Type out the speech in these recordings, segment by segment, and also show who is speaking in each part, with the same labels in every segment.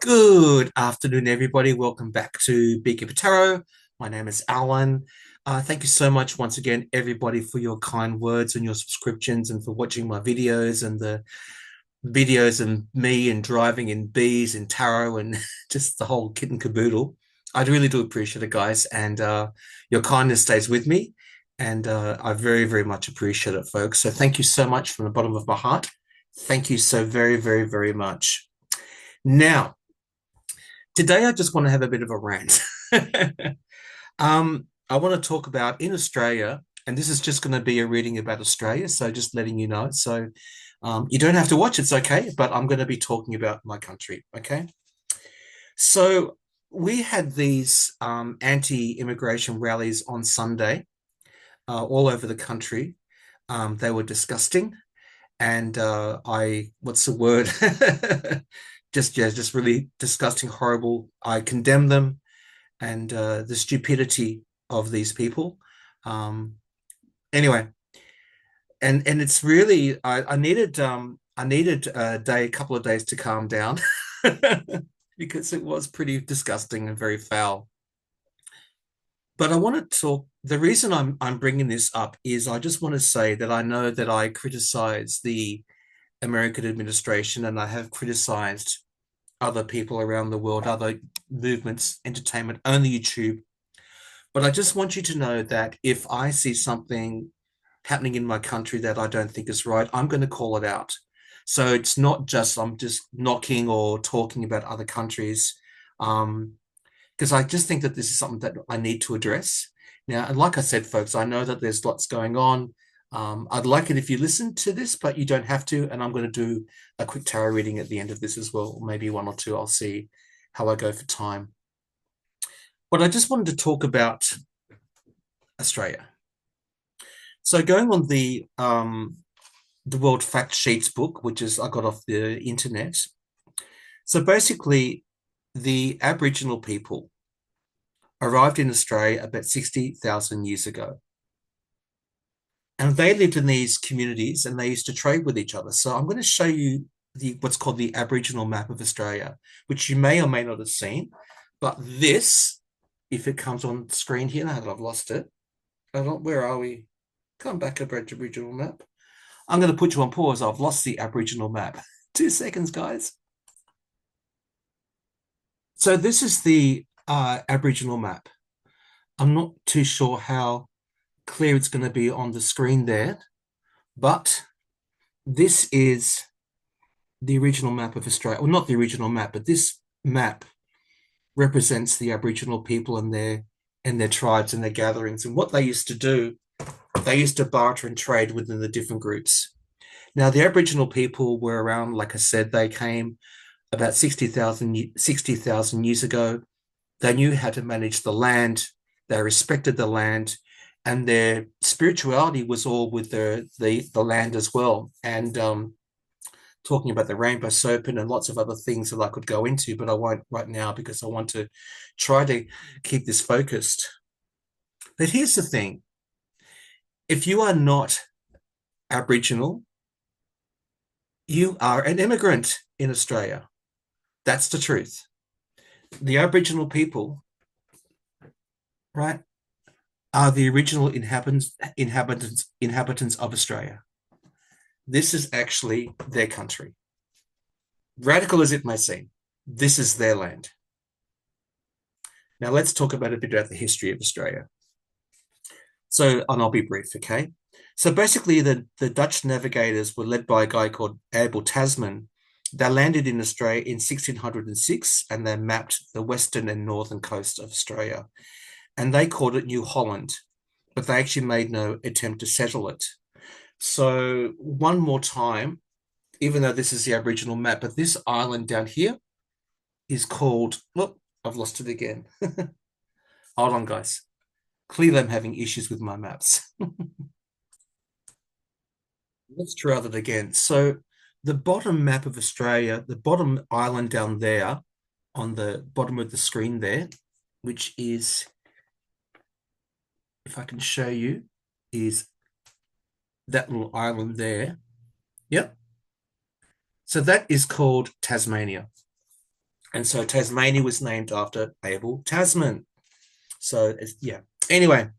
Speaker 1: Good afternoon, everybody. Welcome back to Beekeeper Tarot. My name is Alan. Thank you so much once again, everybody, for your kind words and your subscriptions and for watching my videos and the videos and me and driving in bees and tarot and just the whole kit and caboodle. I really do appreciate it, guys. And your kindness stays with me. And I very, very much appreciate it, folks. So thank you so much from the bottom of my heart. Thank you so very, very, very much. Now, today, I just want to have a bit of a rant. I want to talk about in Australia, and this is just going to be a reading about Australia. So, just letting you know. So, you don't have to watch, it's okay, but I'm going to be talking about my country. Okay. So, we had these anti immigration rallies on Sunday all over the country. They were disgusting. And what's the word? Just really disgusting, horrible. I condemn them and the stupidity of these people. Um, anyway, and it's really I needed a couple of days to calm down because it was pretty disgusting and very foul. But I want to talk. The reason I'm bringing this up is I just want to say that I know that I criticize the American administration and I have criticized other people around the world, other movements, entertainment, only YouTube. But I just want you to know that if I see something happening in my country that I don't think is right, I'm going to call it out. So it's not just I'm just knocking or talking about other countries, because I just think that this is something that I need to address. Now, and like I said, folks, I know that there's lots going on. I'd like it if you listen to this, but you don't have to. And I'm going to do a quick tarot reading at the end of this as well, maybe one or two. I'll see how I go for time. But I just wanted to talk about Australia. So going on the World Fact Sheets book, which is I got off the internet. So basically, the Aboriginal people arrived in Australia about 60,000 years ago. And they lived in these communities and they used to trade with each other. So I'm going to show you what's called the Aboriginal map of Australia, which you may or may not have seen. But this, if it comes on the screen here, now that I've lost it, where are we? Come back to Aboriginal map. I'm going to put you on pause. I've lost the Aboriginal map. 2 seconds, guys. So this is the Aboriginal map. I'm not too sure how clear it's going to be on the screen there, but this is the original map of Australia. Well, not the original map, but this map represents the Aboriginal people and their tribes and their gatherings and what they used to do. They used to barter and trade within the different groups. Now, the Aboriginal people were around, like I said, they came about 60,000 years ago. They knew how to manage the land. They respected the land, and their spirituality was all with the land as well. And talking about the rainbow serpent and lots of other things that I could go into, but I won't right now because I want to try to keep this focused. But here's the thing: if you are not Aboriginal, you are an immigrant in Australia. That's the truth. The Aboriginal people, right, are the original inhabitants of Australia. This is actually their country. Radical as it may seem, this is their land. Now let's talk about a bit about the history of Australia. So, and I'll be brief, okay? So basically, the Dutch navigators were led by a guy called Abel Tasman. They landed in Australia in 1606 and they mapped the western and northern coast of Australia. And they called it New Holland, but they actually made no attempt to settle it. So, one more time, even though this is the Aboriginal map, but this island down here is called, look, I've lost it again. Hold on, guys. Clearly, I'm having issues with my maps. Let's try that again. So, the bottom map of Australia, the bottom island down there on the bottom of the screen there, which is, if I can show you, is that little island there. Yep. So that is called Tasmania. And so Tasmania was named after Abel Tasman. So yeah. Anyway,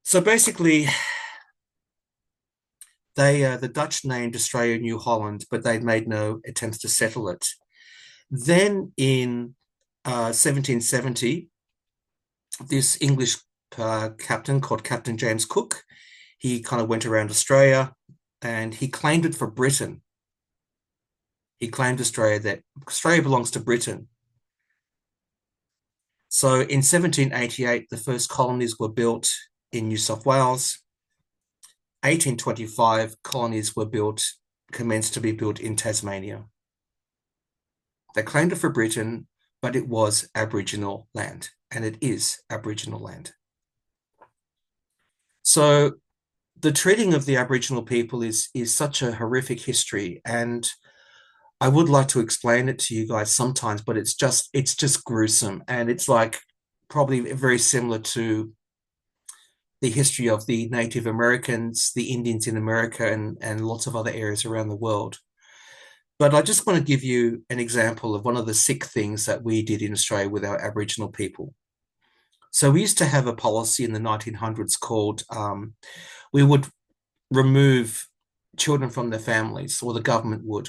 Speaker 1: so basically, the Dutch named Australia New Holland, but they'd made no attempts to settle it. Then in 1770, this English captain called Captain James Cook, he kind of went around Australia and he claimed it for Britain. He claimed Australia, that Australia belongs to Britain. So in 1788, the first colonies were built in New South Wales. 1825, colonies were built, commenced to be built in Tasmania. They claimed it for Britain, but it was Aboriginal land, and it is Aboriginal land. So the treating of the Aboriginal people is such a horrific history, and I would like to explain it to you guys sometimes, but it's just gruesome, and it's like probably very similar to the history of the Native Americans, the Indians in America, and lots of other areas around the world. But I just want to give you an example of one of the sick things that we did in Australia with our Aboriginal people. So we used to have a policy in the 1900s called we would remove children from their families, or the government would,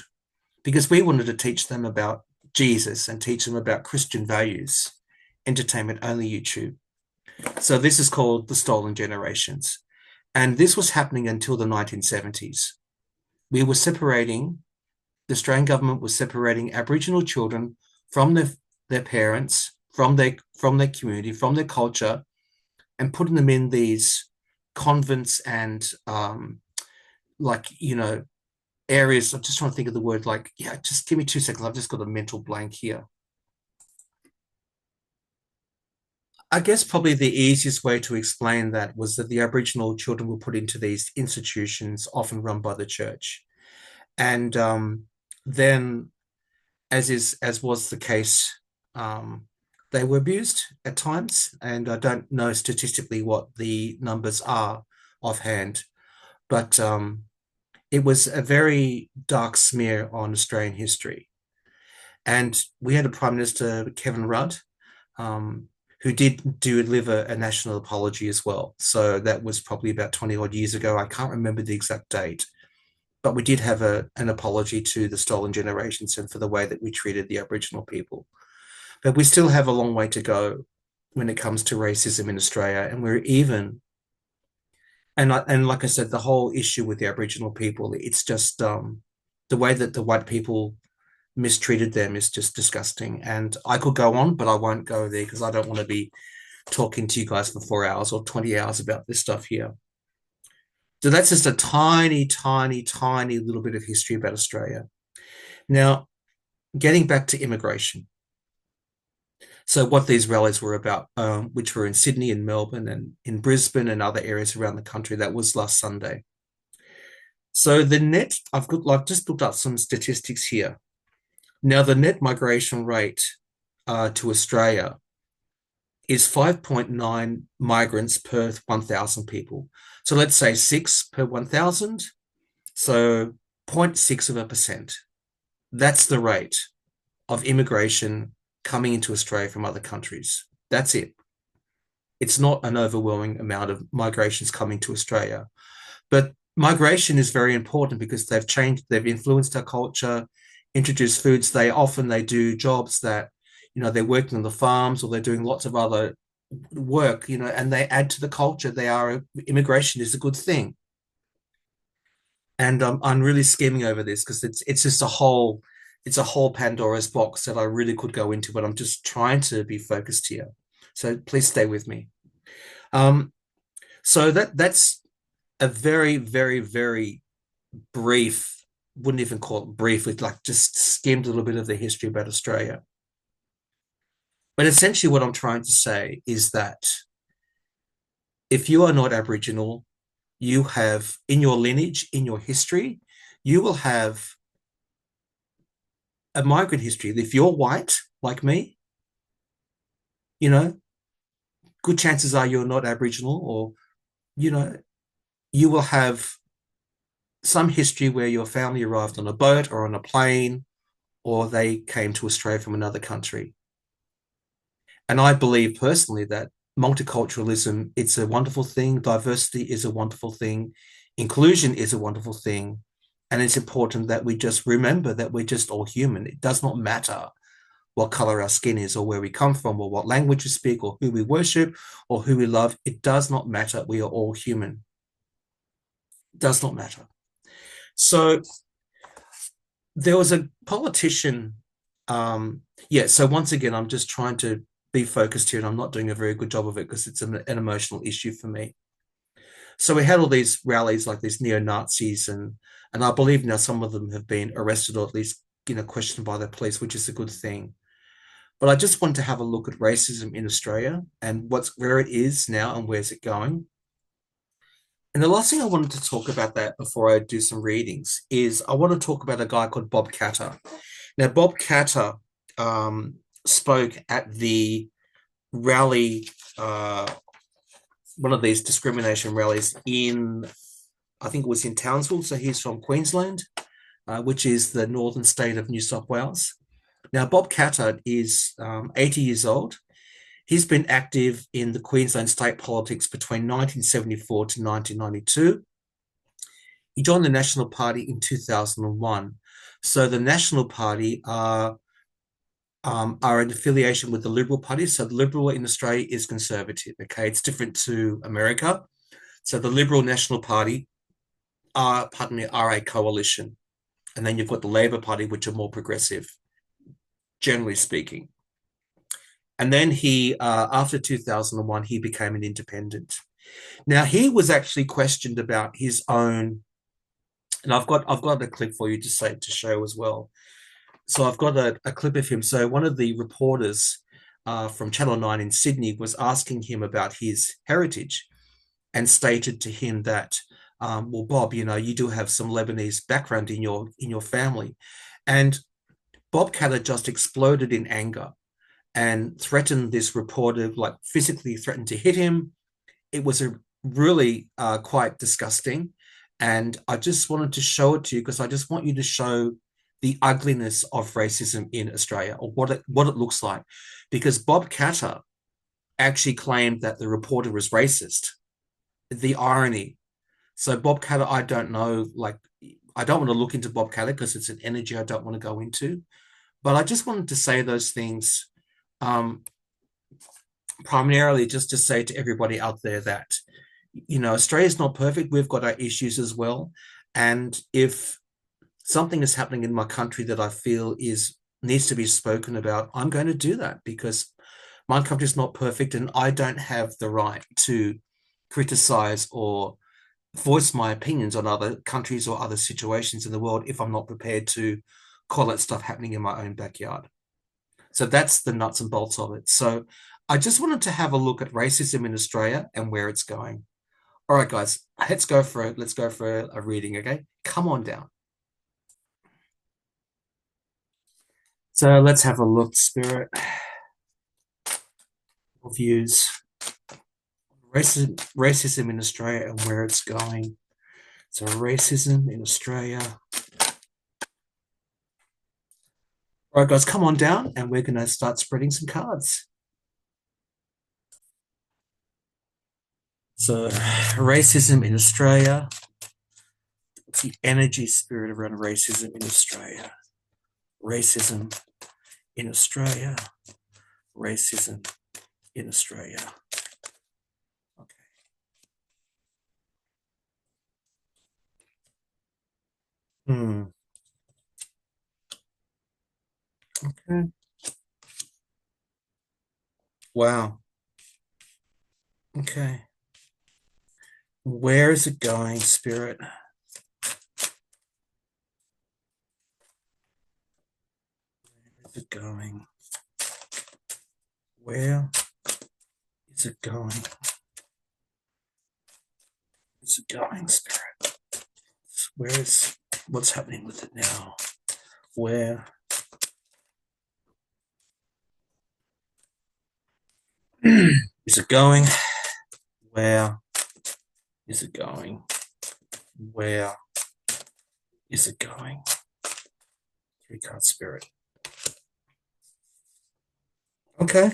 Speaker 1: because we wanted to teach them about Jesus and teach them about Christian values, entertainment only YouTube. So this is called the Stolen Generations. And this was happening until the 1970s. We were separating, the Australian government was separating Aboriginal children from their parents, from their community, from their culture, and putting them in these convents and like, areas. I'm just trying to think of the word, like, yeah, just give me 2 seconds. I've just got a mental blank here. I guess probably the easiest way to explain that was that the Aboriginal children were put into these institutions, often run by the church. And then, as was the case, they were abused at times. And I don't know statistically what the numbers are offhand, but it was a very dark smear on Australian history. And we had a Prime Minister, Kevin Rudd, um, who did deliver a national apology as well. So that was probably about 20 odd years ago. I can't remember the exact date, but we did have an apology to the Stolen Generations and for the way that we treated the Aboriginal people. But we still have a long way to go when it comes to racism in Australia. And we're even, and like I said, the whole issue with the Aboriginal people, it's just the way that the white people mistreated them is just disgusting. And I could go on, but I won't go there because I don't want to be talking to you guys for 4 hours or 20 hours about this stuff here. So that's just a tiny, tiny, tiny little bit of history about Australia. Now, getting back to immigration. So, what these rallies were about, which were in Sydney and Melbourne and in Brisbane and other areas around the country, that was last Sunday. So, I've just looked up some statistics here. Now, the net migration rate to Australia is 5.9 migrants per 1,000 people. So let's say 6 per 1,000. So 0.6%. That's the rate of immigration coming into Australia from other countries. That's it. It's not an overwhelming amount of migrations coming to Australia. But migration is very important because they've influenced our culture, introduced foods. They do jobs that, they're working on the farms or they're doing lots of other work, and they add to the culture. Immigration is a good thing. And I'm really skimming over this because it's just it's a whole Pandora's box that I really could go into, but I'm just trying to be focused here. So please stay with me. Um, so that's a very, very, very brief, wouldn't even call it brief, it's like just skimmed a little bit of the history about Australia. But essentially, what I'm trying to say is that if you are not Aboriginal, you have in your lineage, in your history, you will have a migrant history. If you're white, like me, you know, good chances are you're not Aboriginal, or, you know, you will have some history where your family arrived on a boat or on a plane or they came to Australia from another country. And I believe personally that multiculturalism, it's a wonderful thing. Diversity is a wonderful thing. Inclusion is a wonderful thing. And it's important that we just remember that we're just all human. It does not matter what color our skin is, or where we come from, or what language we speak, or who we worship, or who we love. It does not matter. We are all human. It does not matter. So there was a politician. Yeah, so once again, I'm just trying to be focused here, and I'm not doing a very good job of it because it's an emotional issue for me. So we had all these rallies like these neo-Nazis, and I believe now some of them have been arrested, or at least questioned by the police, which is a good thing. But I just want to have a look at racism in Australia and where it is now and where's it going. And the last thing I wanted to talk about that before I do some readings is I want to talk about a guy called Bob Catter. Now, Bob Catter spoke at the rally, one of these discrimination rallies I think it was in Townsville. So he's from Queensland, which is the northern state of New South Wales. Now, Bob Catter is 80 years old. He's been active in the Queensland state politics between 1974 to 1992. He joined the National Party in 2001. So the National Party are in affiliation with the Liberal Party. So the Liberal in Australia is conservative. Okay, it's different to America. So the Liberal National Party are a coalition, and then you've got the Labor Party, which are more progressive, generally speaking. And then after 2001, he became an independent. Now he was actually questioned about his own, and I've got a clip for you to show as well. So I've got a clip of him. So one of the reporters from Channel 9 in Sydney was asking him about his heritage, and stated to him that, well, Bob, you do have some Lebanese background in your family, and Bob Catter just exploded in anger and threatened this reporter, like physically threatened to hit him. It was a really quite disgusting. And I just wanted to show it to you because I just want you to show the ugliness of racism in Australia, or what it looks like. Because Bob Catter actually claimed that the reporter was racist. The irony. So Bob Catter, I don't know, like, I don't want to look into Bob Catter because it's an energy I don't want to go into. But I just wanted to say those things, primarily just to say to everybody out there that, Australia's not perfect. We've got our issues as well. And if something is happening in my country that I feel needs to be spoken about, I'm going to do that, because my country is not perfect, and I don't have the right to criticize or voice my opinions on other countries or other situations in the world if I'm not prepared to call out stuff happening in my own backyard. So that's the nuts and bolts of it. So I just wanted to have a look at racism in Australia and where it's going. All right, guys, let's go for a reading, okay? Come on down. So let's have a look, Spirit. Views. Racism in Australia and where it's going. So racism in Australia. All right, guys, come on down, and we're going to start spreading some cards. So racism in Australia. What's the energy, Spirit, around racism in Australia? Racism in Australia. Racism in Australia. Okay. Okay. Wow. Okay. Where is it going, Spirit? Where is it going? Where is it going? Is it going, Spirit? What's happening with it now? Where is it going? Where is it going? Where is it going? 3 card, Spirit. Okay.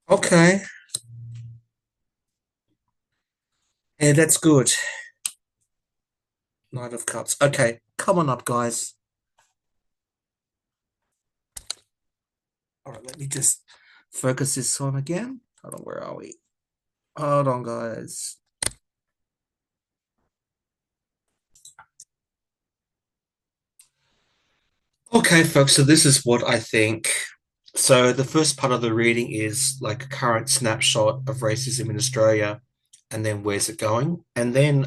Speaker 1: Okay. Yeah, that's good. Knight of Cups. Okay, come on up, guys. All right, let me just focus this on again. Hold on, where are we? Hold on, guys. Okay, folks, so this is what I think. So the first part of the reading is like a current snapshot of racism in Australia, and then where's it going? And then,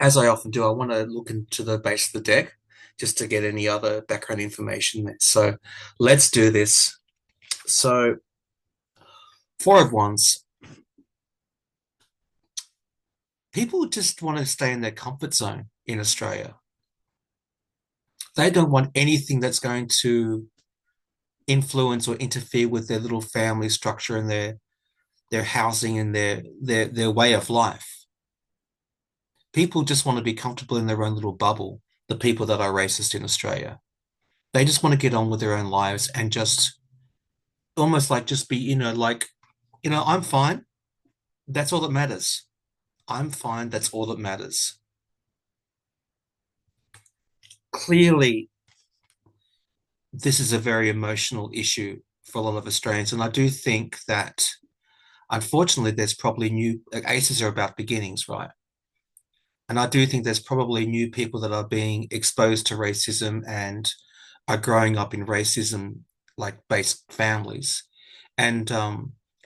Speaker 1: as I often do, I want to look into the base of the deck just to get any other background information. So let's do this. So Four of Wands, people just want to stay in their comfort zone in Australia. They don't want anything that's going to influence or interfere with their little family structure and their housing and their way of life. People just want to be comfortable in their own little bubble, the people that are racist in Australia. They just want to get on with their own lives and just almost like just be, I'm fine. That's all that matters. I'm fine. That's all that matters. Clearly, this is a very emotional issue for a lot of Australians. And I do think that unfortunately, there's probably new aces are about beginnings, right? And I do think there's probably new people that are being exposed to racism and are growing up in racism like based families. And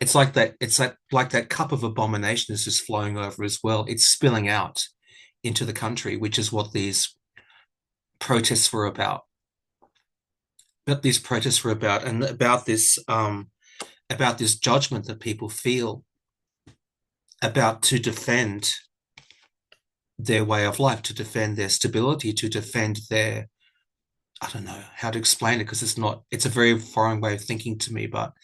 Speaker 1: it's like that cup of abomination is just flowing over as well. It's spilling out into the country, which is what these protests were about. But these protests were about and about this judgment that people feel about to defend their way of life, to defend their stability, to defend their, I don't know how to explain it because it's a very foreign way of thinking to me, but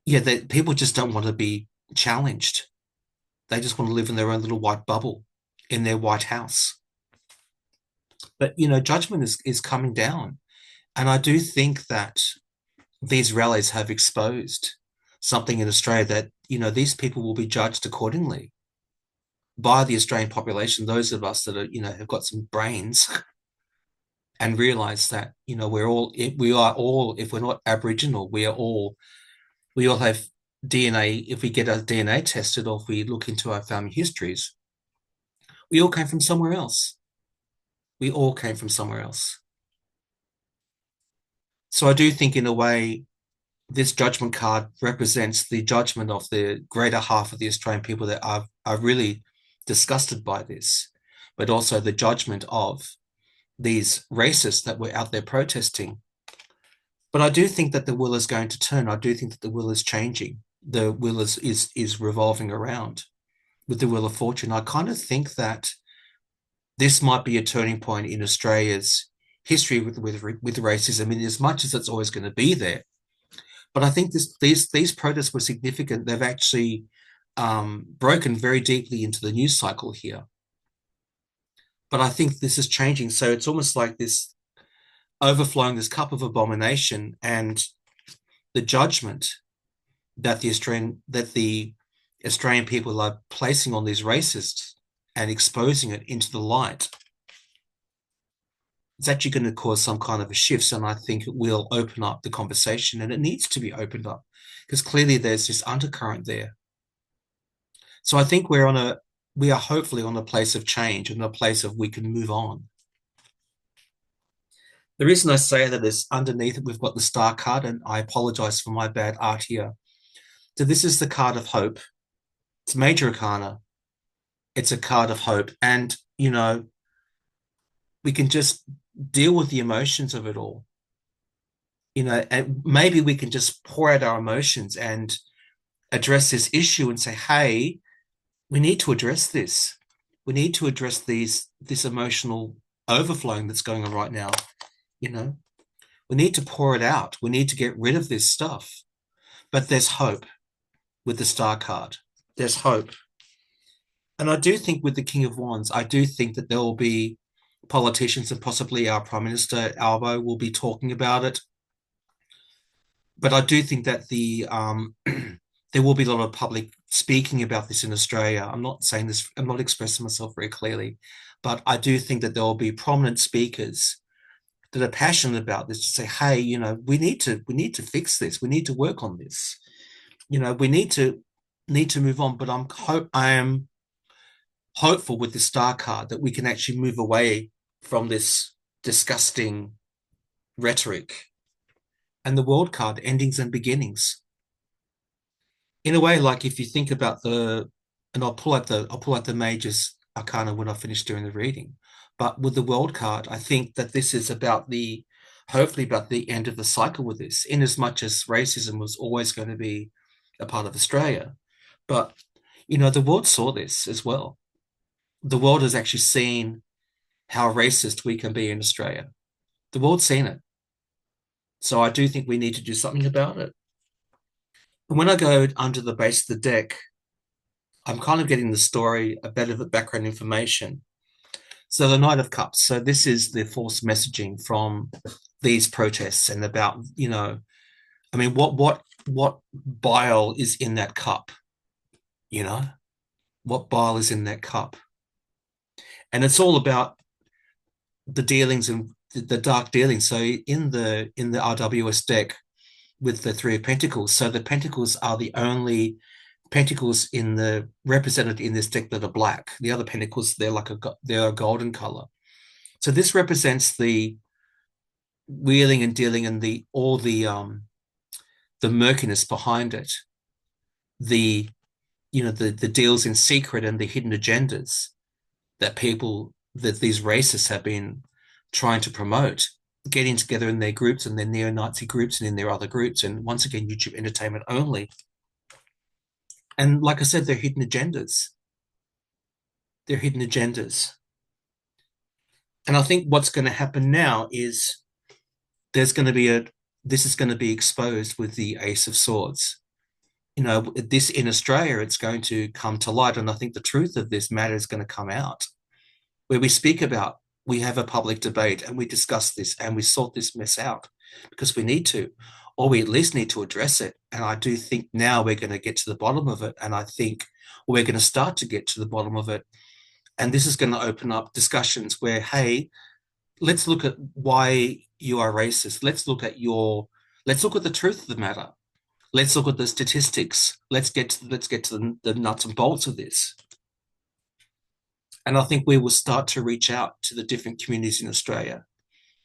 Speaker 1: yeah, that people just don't want to be challenged. They just want to live in their own little white bubble in their white house. But, judgment is coming down. And I do think that these rallies have exposed something in Australia that, these people will be judged accordingly by the Australian population, those of us that are, have got some brains and realize that we are all, if we're not Aboriginal, we all have DNA. If we get our DNA tested or if we look into our family histories, we all came from somewhere else. We all came from somewhere else. So I do think in a way this judgment card represents the judgment of the greater half of the Australian people that are really disgusted by this, but also the judgment of these racists that were out there protesting. But I do think that the wheel is going to turn. I do think that the wheel is changing. The wheel is revolving around with the wheel of fortune. I kind of think that this might be a turning point in Australia's history with racism, in as much as it's always going to be there. But I think these protests were significant. They've actually broken very deeply into the news cycle here. But I think this is changing. So it's almost like this overflowing this cup of abomination and the judgment that the Australian people are placing on these racists and exposing it into the light, it's actually going to cause some kind of a shift. And I think it will open up the conversation, and it needs to be opened up because clearly there's this undercurrent there. So I think we are hopefully on a place of change and a place of we can move on. The reason I say that is underneath it, we've got the star card, and I apologize for my bad art here. So this is the card of hope. It's major arcana. It's a card of hope. And, we can just deal with the emotions of it all. And maybe we can just pour out our emotions and address this issue and say, hey, we need to address this. We need to address this emotional overflowing that's going on right now. You know, we need to pour it out. We need to get rid of this stuff. But there's hope with the star card. There's hope. And I do think with the King of Wands, I do think that there will be politicians and possibly our Prime Minister Albo will be talking about it. But I do think that there will be a lot of public speaking about this in Australia. I'm not saying this, I'm not expressing myself very clearly, but I do think that there will be prominent speakers that are passionate about this to say, hey, we need to fix this. We need to work on this. We need to move on. But I am hopeful with the star card that we can actually move away from this disgusting rhetoric and the world card endings and beginnings. In a way, like if you think about and I'll pull out the majors arcana when I finish doing the reading. But with the world card, I think that this is hopefully about the end of the cycle with this, in as much as racism was always going to be a part of Australia. But, the world saw this as well. The world has actually seen how racist we can be in Australia. The world's seen it. So I do think we need to do something about it. And when I go under the base of the deck, I'm kind of getting the story, a bit of the background information. So the Knight of Cups. So this is the false messaging from these protests and about, I mean, what bile is in that cup? You know, what bile is in that cup? And it's all about the dealings and the dark dealings. So in the RWS deck with the Three of Pentacles, so the Pentacles are the only pentacles in the represented in this deck that are black. The other pentacles, they're a golden color. So this represents the wheeling and dealing and the murkiness behind it, the the deals in secret and the hidden agendas that these racists have been trying to promote, getting together in their groups and their neo-Nazi groups and in their other groups, and once again YouTube entertainment only. And like I said, they're hidden agendas. They're hidden agendas. And I think what's going to happen now is there's going to be this is going to be exposed with the Ace of Swords. This in Australia, it's going to come to light. And I think the truth of this matter is going to come out where we have a public debate and we discuss this and we sort this mess out because we need to, or we at least need to address it. And I do think now we're going to get to the bottom of it. And I think we're going to start to get to the bottom of it. And this is going to open up discussions where, hey, let's look at why you are racist. Let's look at the truth of the matter. Let's look at the statistics. Let's get to the nuts and bolts of this. And I think we will start to reach out to the different communities in Australia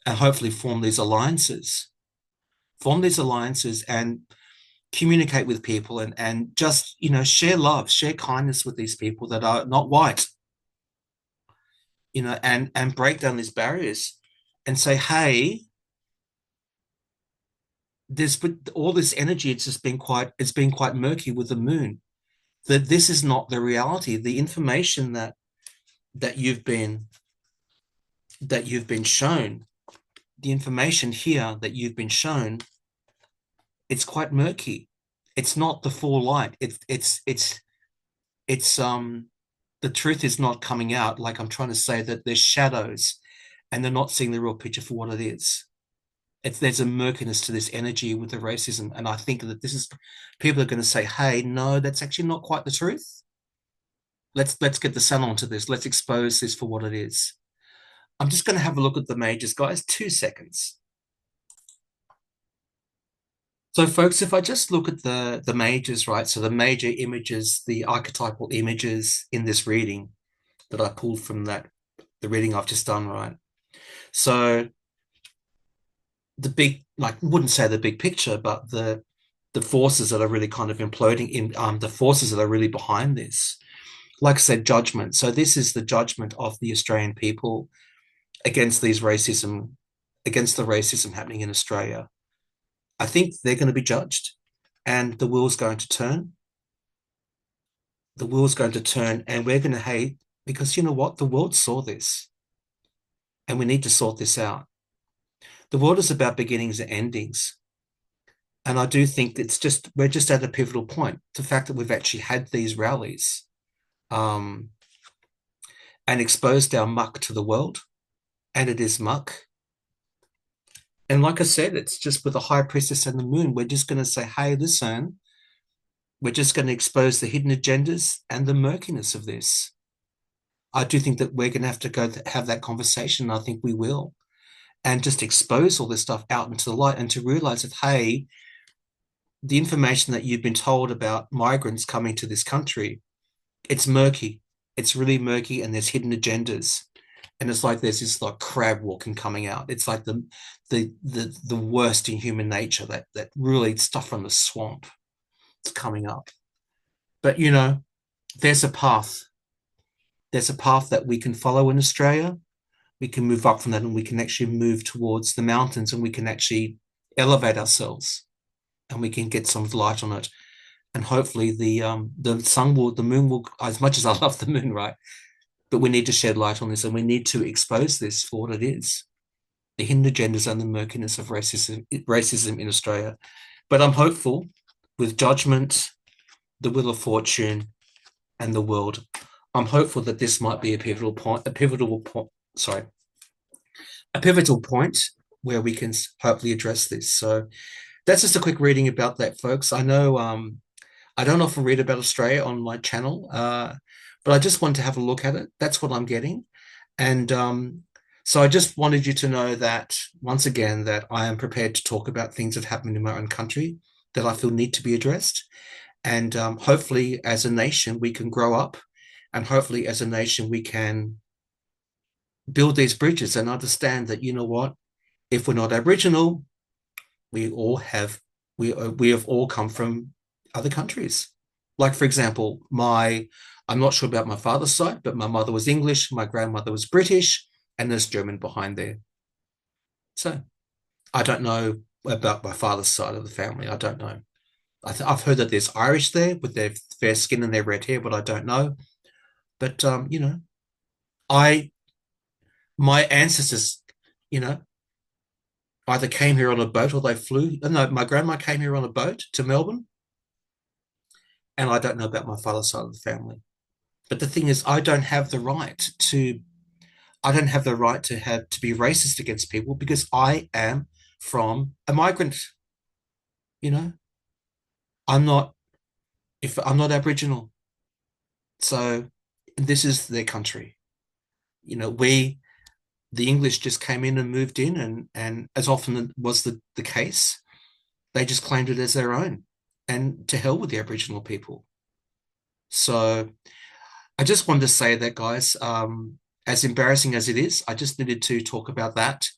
Speaker 1: and hopefully form these alliances and communicate with people and just, share love, share kindness with these people that are not white, and break down these barriers and say, hey, there's all this energy. It's been quite murky with the moon. That this is not the reality. The information that you've been shown, the information here that you've been shown, it's quite murky. It's not the full light. It's the truth is not coming out. Like I'm trying to say that there's shadows and they're not seeing the real picture for what it is. There's a murkiness to this energy with the racism. And I think that people are going to say, hey, no, that's actually not quite the truth. Let's get the sun onto this. Let's expose this for what it is. I'm just going to have a look at the majors, guys. 2 seconds. So, folks, if I just look at the majors, right? So the major images, the archetypal images in this reading that I pulled from the reading I've just done, right? So the big, wouldn't say the big picture, but the forces that are really kind of imploding in the forces that are really behind this. Like I said, judgment. So this is the judgment of the Australian people against the racism happening in Australia. I think they're going to be judged and the wheel's going to turn. The wheel's going to turn and we're going to hate because you know what? The world saw this and we need to sort this out. The world is about beginnings and endings. And I do think we're just at a pivotal point. The fact that we've actually had these rallies and exposed our muck to the world and it is muck. And like I said, it's just with the high priestess and the moon, we're just going to say, hey, listen, we're just going to expose the hidden agendas and the murkiness of this. I do think that we're going to have to go have that conversation. I think we will, and just expose all this stuff out into the light and to realize that, hey, the information that you've been told about migrants coming to this country, it's murky. It's really murky, and there's hidden agendas. And it's like there's this like crab walking coming out. It's like the worst in human nature, that really stuff from the swamp. It's coming up. But there's a path. There's a path that we can follow in Australia. We can move up from that, and we can actually move towards the mountains, and we can actually elevate ourselves, and we can get some light on it. And hopefully the moon will, as much as I love the moon, right? But we need to shed light on this, and we need to expose this for what it is. The hidden agendas and the murkiness of racism in Australia. But I'm hopeful with judgment, the wheel of fortune, and the world. I'm hopeful that this might be a pivotal point where we can hopefully address this. So that's just a quick reading about that, folks. I know I don't often read about Australia on my channel, but I just wanted to have a look at it. That's what I'm getting. And so I just wanted you to know that, once again, that I am prepared to talk about things that happen in my own country that I feel need to be addressed. And hopefully, as a nation, we can grow up. And hopefully, as a nation, we can build these bridges and understand that, you know what, if we're not Aboriginal, we all have we have all come from other countries. Like, for example, I'm not sure about my father's side, but my mother was English, my grandmother was British, and there's German behind there. So I don't know about my father's side of the family. I don't know. I've heard that there's Irish there with their fair skin and their red hair, but I don't know. But I my ancestors, you know, either came here on a boat or they flew. No, my grandma came here on a boat to Melbourne, and I don't know about my father's side of the family. But the thing is, I don't have the right to be racist against people because I am from a migrant. You know, I'm not if I'm not Aboriginal, so this is their country. We the English just came in and moved in, and as often was the case, they just claimed it as their own, and to hell with the Aboriginal people. So I just wanted to say that, guys. As embarrassing as it is, I just needed to talk about that.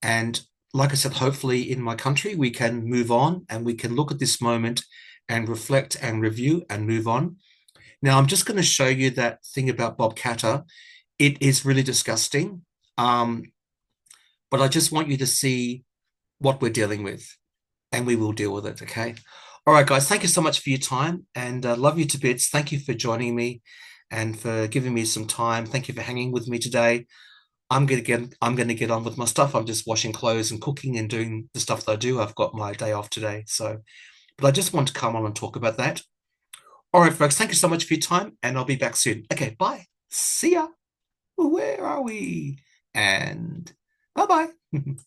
Speaker 1: And like I said, hopefully in my country, we can move on and we can look at this moment and reflect and review and move on. Now, I'm just going to show you that thing about Bob Catter. It is really disgusting. Um, but I just want you to see what we're dealing with, and we will deal with it. Okay. All right, guys. Thank you so much for your time, and love you to bits. Thank you for joining me and for giving me some time. Thank you for hanging with me today. I'm gonna get on with my stuff. I'm just washing clothes and cooking and doing the stuff that I do. I've got my day off today, but I just want to come on and talk about that. All right, folks. Thank you so much for your time, and I'll be back soon. Okay, bye. See ya. Where are we? And bye bye.